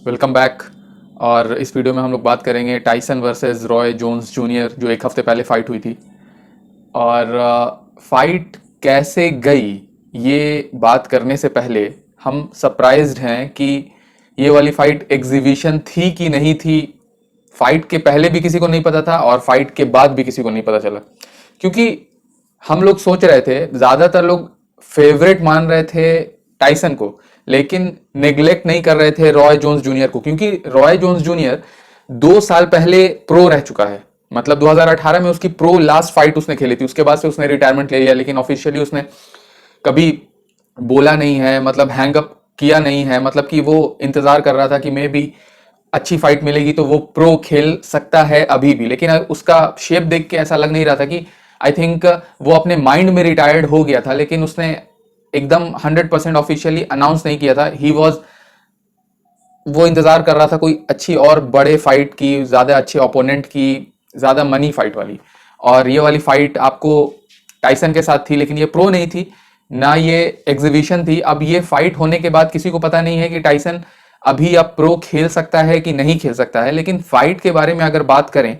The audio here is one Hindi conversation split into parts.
Welcome back. और इस वीडियो में हम लोग बात करेंगे Tyson versus Roy Jones junior, जो एक हफ्ते पहले फाइट हुई थी। और फाइट कैसे गई, ये बात करने से पहले हम सरप्राइज्ड हैं कि ये वाली फाइट एग्जीबिशन थी कि नहीं थी। फाइट के पहले भी किसी को नहीं पता था और फाइट के बाद भी किसी को नहीं पता चला, क्योंकि हम लोग सोच रहे थे, ज्यादातर लोग फेवरेट मान रहे थे टाइसन को, लेकिन नेग्लेक्ट नहीं कर रहे थे रॉय जोन्स जूनियर को, क्योंकि रॉय जोन्स जूनियर 2 साल पहले प्रो रह चुका है। मतलब 2018 में उसकी प्रो लास्ट फाइट उसने खेली थी, उसके बाद से उसने रिटायरमेंट ले लिया, लेकिन ऑफिशियली उसने कभी बोला नहीं है, मतलब हैंग अप किया नहीं है। मतलब कि वो इंतजार कर रहा था कि मे बी अच्छी फाइट मिलेगी तो वो प्रो खेल सकता है अभी भी, लेकिन उसका शेप देख के ऐसा लग नहीं रहा था कि आई थिंक वो अपने माइंड में रिटायर्ड हो गया था, लेकिन उसने एकदम 100% ऑफिशियली अनाउंस नहीं किया था। वो इंतजार कर रहा था कोई अच्छी और बड़े फाइट की, ज्यादा अच्छे ओपोनेंट की, ज्यादा मनी फाइट वाली। और ये वाली फाइट आपको टाइसन के साथ थी, लेकिन ये प्रो नहीं थी ना, ये एग्जीबिशन थी। अब ये फाइट होने के बाद किसी को पता नहीं है कि टाइसन अभी अब प्रो खेल सकता है कि नहीं खेल सकता है। लेकिन फाइट के बारे में अगर बात करें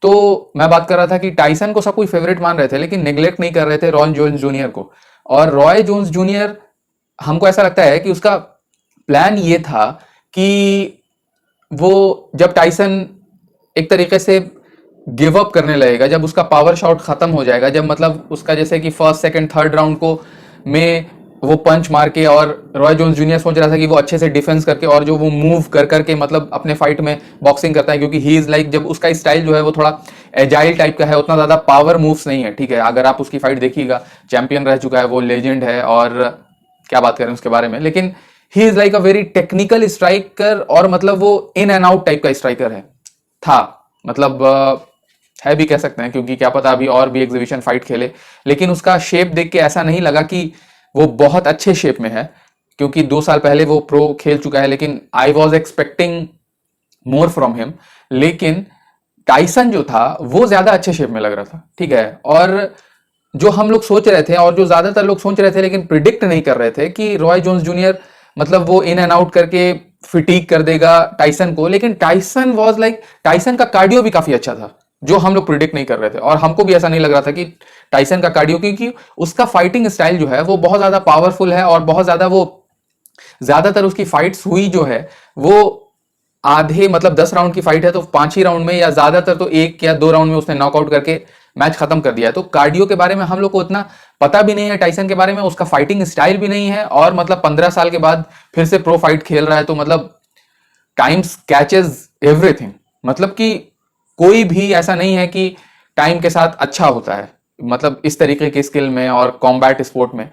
तो मैं बात कर रहा था कि टाइसन को सब कोई फेवरेट मान रहे थे, लेकिन नेग्लेक्ट नहीं कर रहे थे रॉय जोन्स जूनियर को। और रॉय जोन्स जूनियर, हमको ऐसा लगता है कि उसका प्लान ये था कि वो जब टाइसन एक तरीके से गिव अप करने लगेगा, जब उसका पावर शॉट खत्म हो जाएगा, जब मतलब उसका जैसे कि फर्स्ट सेकंड थर्ड राउंड को में वो पंच मार के, और रॉय जोन्स जूनियर सोच रहा था कि वो अच्छे से डिफेंस करके और जो वो मूव कर करके मतलब अपने फाइट में बॉक्सिंग करता है, क्योंकि ही इज लाइक, जब उसका स्टाइल जो है वो थोड़ा एजाइल टाइप का है, उतना ज्यादा पावर मूव्स नहीं है। ठीक है, अगर आप उसकी फाइट देखिएगा, चैंपियन रह चुका है, वो लेजेंड है, और क्या बात करें उसके बारे में। लेकिन he is like a very technical striker, और मतलब वो इन एंड आउट टाइप का स्ट्राइकर है था। मतलब है भी कह सकते हैं, क्योंकि क्या पता अभी और भी एग्जीबिशन फाइट खेले, लेकिन उसका शेप देख के ऐसा नहीं लगा कि वो बहुत अच्छे शेप में है, क्योंकि 2 साल पहले वो प्रो खेल चुका है। लेकिन I was expecting more from him, लेकिन टाइसन जो था वो ज्यादा अच्छे शेप में लग रहा था। ठीक है, और जो हम लोग सोच रहे थे और जो ज्यादातर लोग सोच रहे थे लेकिन प्रिडिक्ट नहीं कर रहे थे कि रॉय जोन्स जूनियर मतलब वो इन एंड आउट करके फिटीक कर देगा टाइसन को, लेकिन टाइसन वाज लाइक, टाइसन का कार्डियो भी काफी अच्छा था, जो हम लोग प्रिडिक्ट नहीं कर रहे थे। और हमको भी ऐसा नहीं लग रहा था कि टाइसन का कार्डियो, क्योंकि उसका फाइटिंग स्टाइल जो है वो बहुत ज्यादा पावरफुल है, और बहुत ज्यादा वो, ज्यादातर उसकी फाइट्स हुई जो है वो आधे, मतलब 10 राउंड की फाइट है तो 5 ही राउंड में, या ज्यादातर तो 1 या 2 राउंड में उसने नॉकआउट करके मैच खत्म कर दिया है। तो कार्डियो के बारे में हम लोग को उतना पता भी नहीं है टाइसन के बारे में, उसका फाइटिंग स्टाइल भी नहीं है, और मतलब 15 साल के बाद फिर से प्रो फाइट खेल रहा है, तो मतलब टाइम्स कैचेज एवरीथिंग। मतलब कि कोई भी ऐसा नहीं है कि टाइम के साथ अच्छा होता है, मतलब इस तरीके की स्किल में और कॉम्बैट स्पोर्ट में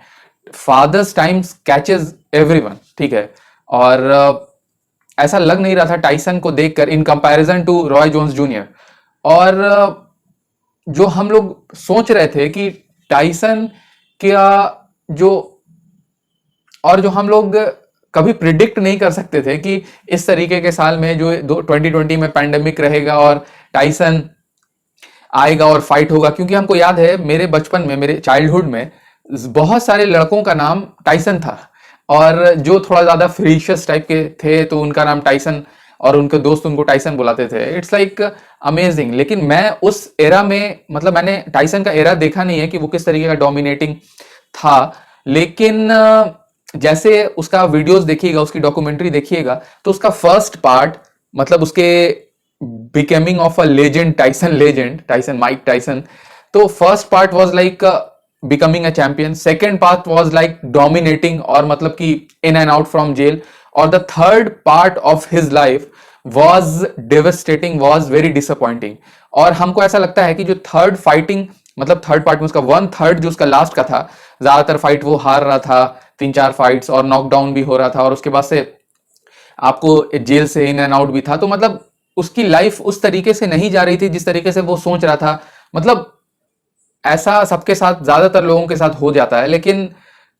फादर्स टाइम्स कैचेज एवरीवन। ठीक है, और ऐसा लग नहीं रहा था टाइसन को देखकर in comparison to Roy Jones junior. और जो हम लोग सोच रहे थे कि टाइसन का जो, और जो हम लोग कभी प्रिडिक्ट नहीं कर सकते थे कि इस तरीके के साल में जो 2020 में पैंडेमिक रहेगा और टाइसन आएगा और फाइट होगा, क्योंकि हमको याद है मेरे बचपन में, मेरे चाइल्डहुड में बहुत सारे लड़कों का नाम टाइसन था, और जो थोड़ा ज्यादा फ्रीशियस टाइप के थे तो उनका नाम टाइसन, और उनके दोस्त उनको टाइसन बुलाते थे। It's like amazing. लेकिन मैं उस एरा में, मतलब मैंने टाइसन का एरा देखा नहीं है कि वो किस तरीके का डोमिनेटिंग था, लेकिन जैसे उसका वीडियोस देखिएगा, उसकी डॉक्यूमेंट्री देखिएगा, तो उसका फर्स्ट पार्ट, मतलब उसके becoming of a legend, Tyson Mike Tyson, तो first part was like becoming a champion, second part was like dominating, और मतलब कि in and out from jail, और the third part of his life was devastating, was very disappointing. और हमको ऐसा लगता है कि जो थर्ड फाइटिंग, मतलब थर्ड पार्ट में उसका 1/3 जो उसका लास्ट का था, ज्यादातर फाइट वो हार रहा था, 3-4 फाइट्स, और नॉकडाउन भी हो रहा था, और उसके बाद से आपको जेल से इन एंड आउट भी था। तो मतलब उसकी लाइफ उस तरीके से नहीं जा रही थी जिस तरीके से वो सोच रहा था। मतलब ऐसा सबके साथ, ज्यादातर लोगों के साथ हो जाता है, लेकिन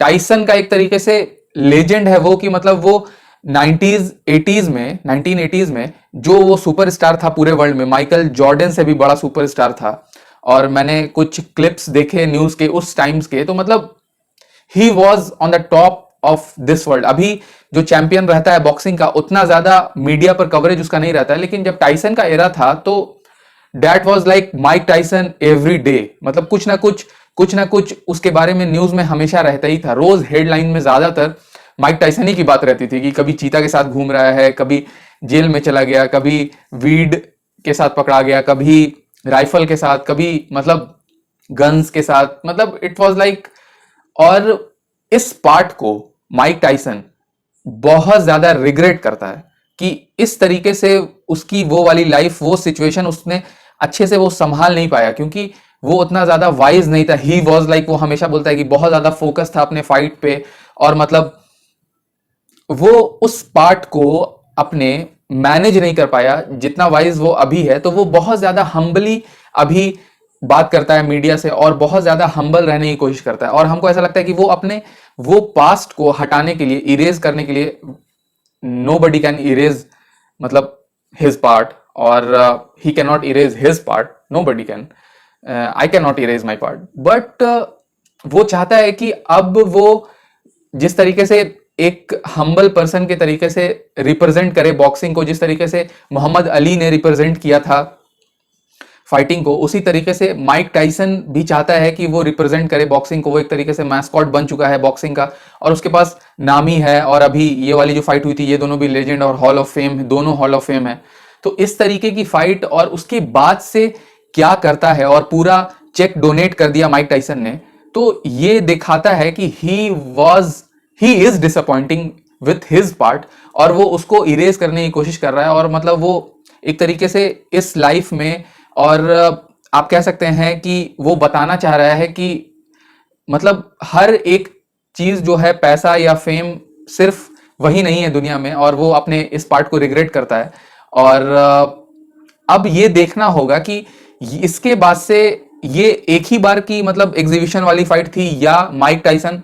टाइसन का एक तरीके से लेजेंड है वो, कि मतलब वो 1980s में जो वो सुपरस्टार था पूरे वर्ल्ड में, माइकल जॉर्डन से भी बड़ा सुपरस्टार था। और मैंने कुछ क्लिप्स देखे न्यूज के उस टाइम्स के, तो मतलब he was on the top of this world. अभी जो चैंपियन रहता है बॉक्सिंग का उतना ज्यादा मीडिया पर कवरेज उसका नहीं रहता है, लेकिन जब टाइसन का एरा था तो that was like Mike Tyson every day, मतलब कुछ ना कुछ उसके बारे में न्यूज में हमेशा रहता ही था। रोज हेडलाइन में ज्यादातर माइक टाइसन ही की बात रहती थी कि कभी चीता के साथ घूम रहा है, कभी जेल में चला गया, कभी वीड के साथ पकड़ा गया, कभी राइफल के साथ, कभी मतलब गन्स के साथ, मतलब इट वाज लाइक। और इस पार्ट को माइक टाइसन बहुत ज्यादा रिग्रेट करता है कि इस तरीके से उसकी वो वाली लाइफ, वो सिचुएशन उसने अच्छे से वो संभाल नहीं पाया, क्योंकि वो उतना ज्यादा वाइज नहीं था। ही वॉज लाइक, वो हमेशा बोलता है कि बहुत ज्यादा फोकस था अपने फाइट पे, और मतलब वो उस पार्ट को अपने मैनेज नहीं कर पाया जितना वाइज वो अभी है। तो वो बहुत ज्यादा हम्बली अभी बात करता है मीडिया से, और बहुत ज्यादा हम्बल रहने की कोशिश करता है। और हमको ऐसा लगता है कि वो अपने वो पास्ट को हटाने के लिए, इरेज करने के लिए, नो बडी कैन इरेज मतलब हिज पार्ट, और he can not erase his part, nobody can, I can not erase my part. But वो चाहता है कि अब वो जिस तरीके से एक हम्बल पर्सन के तरीके से रिप्रेजेंट करे बॉक्सिंग को, जिस तरीके से मोहम्मद अली ने रिप्रेजेंट किया था फाइटिंग को, उसी तरीके से माइक टाइसन भी चाहता है कि वो रिप्रेजेंट करे बॉक्सिंग को। वो एक तरीके से मैस्कॉट बन चुका है बॉक्सिंग का, और उसके पास नाम ही है। और अभी ये वाली जो फाइट हुई थी, ये दोनों भी लेजेंड और हॉल ऑफ फेम, दोनों हॉल ऑफ फेम है। तो इस तरीके की फाइट, और उसके बाद से क्या करता है, और पूरा चेक डोनेट कर दिया माइक टाइसन ने, तो ये दिखाता है कि he is disappointing with his part, और वो उसको इरेज करने की कोशिश कर रहा है। और मतलब वो एक तरीके से इस लाइफ में, और आप कह सकते हैं कि वो बताना चाह रहा है कि मतलब हर एक चीज जो है, पैसा या फेम सिर्फ वही नहीं है दुनिया में, और वो अपने इस पार्ट को रिग्रेट करता है। और अब ये देखना होगा कि इसके बाद से ये एक ही बार की मतलब एग्जीबिशन वाली फाइट थी, या माइक टाइसन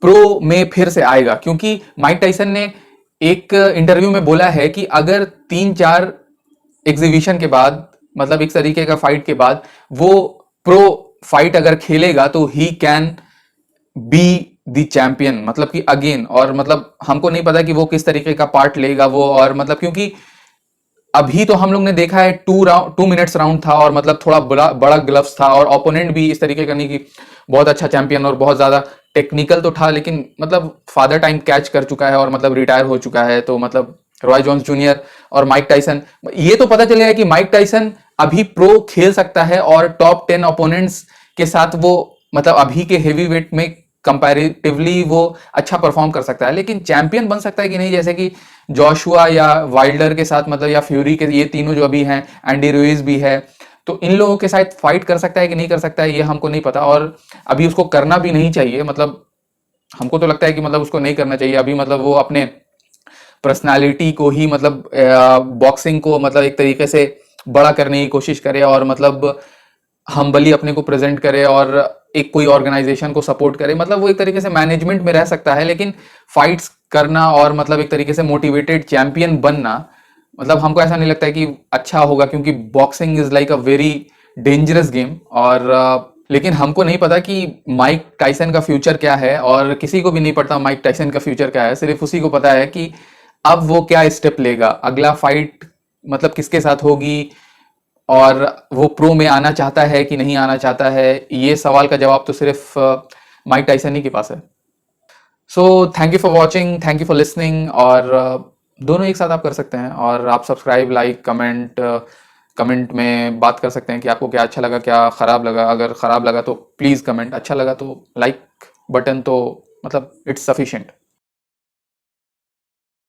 प्रो में फिर से आएगा। क्योंकि माइक टाइसन ने एक इंटरव्यू में बोला है कि अगर 3-4 एग्जीबिशन के बाद, मतलब एक तरीके का फाइट के बाद, वो प्रो फाइट अगर खेलेगा तो he can be the champion, मतलब कि अगेन। और मतलब हमको नहीं पता कि वो किस तरीके का पार्ट लेगा वो, और मतलब क्योंकि अभी तो हम लोग ने देखा है 2 मिनट्स राउंड था, और मतलब थोड़ा बड़ा ग्लव्स था, और ओपोनेंट भी इस तरीके का नहीं कि बहुत अच्छा चैंपियन और बहुत ज्यादा टेक्निकल तो था, लेकिन मतलब फादर टाइम कैच कर चुका है और मतलब रिटायर हो चुका है। तो मतलब रॉय जोन्स जूनियर और माइक टाइसन, ये तो पता चलेगा कि माइक टाइसन अभी प्रो खेल सकता है, और टॉप 10 ओपोनेंट्स के साथ वो मतलब अभी के हेवी वेट में कंपैरेटिवली वो अच्छा परफॉर्म कर सकता है। लेकिन चैंपियन बन सकता है कि नहीं, जैसे कि जोशुआ या वाइल्डर के साथ, मतलब या फ्यूरी के, ये तीनों जो अभी हैं, एंडी रुइज भी है, तो इन लोगों के साथ फाइट कर सकता है कि नहीं कर सकता है, ये हमको नहीं पता। और अभी उसको करना भी नहीं चाहिए, मतलब हमको तो लगता है कि मतलब उसको नहीं करना चाहिए अभी। मतलब वो अपने पर्सनालिटी को ही, मतलब बॉक्सिंग को मतलब एक तरीके से बड़ा करने की कोशिश करे, और मतलब हम्बली अपने को प्रेजेंट करे, और एक कोई ऑर्गेनाइजेशन को सपोर्ट करे। मतलब वो एक तरीके से मैनेजमेंट में रह सकता है, लेकिन फाइट्स करना और मतलब एक तरीके से मोटिवेटेड चैंपियन बनना, मतलब हमको ऐसा नहीं लगता है कि अच्छा होगा, क्योंकि boxing is like a very dangerous game. और लेकिन हमको नहीं पता कि माइक टाइसन का फ्यूचर क्या है, और किसी को भी नहीं पता माइक टाइसन का फ्यूचर क्या है। सिर्फ उसी को पता है कि अब वो क्या स्टेप लेगा, अगला फाइट मतलब किसके साथ होगी, और वो प्रो में आना चाहता है कि नहीं आना चाहता है। ये सवाल का जवाब तो सिर्फ माइक टाइसन ही के पास है। So thank you for watching, thank you for listening. और दोनों एक साथ आप कर सकते हैं, और आप सब्सक्राइब, लाइक, कमेंट में बात कर सकते हैं कि आपको क्या अच्छा लगा, क्या खराब लगा। अगर खराब लगा तो प्लीज़ कमेंट, अच्छा लगा तो लाइक बटन तो मतलब इट्स सफिशिएंट।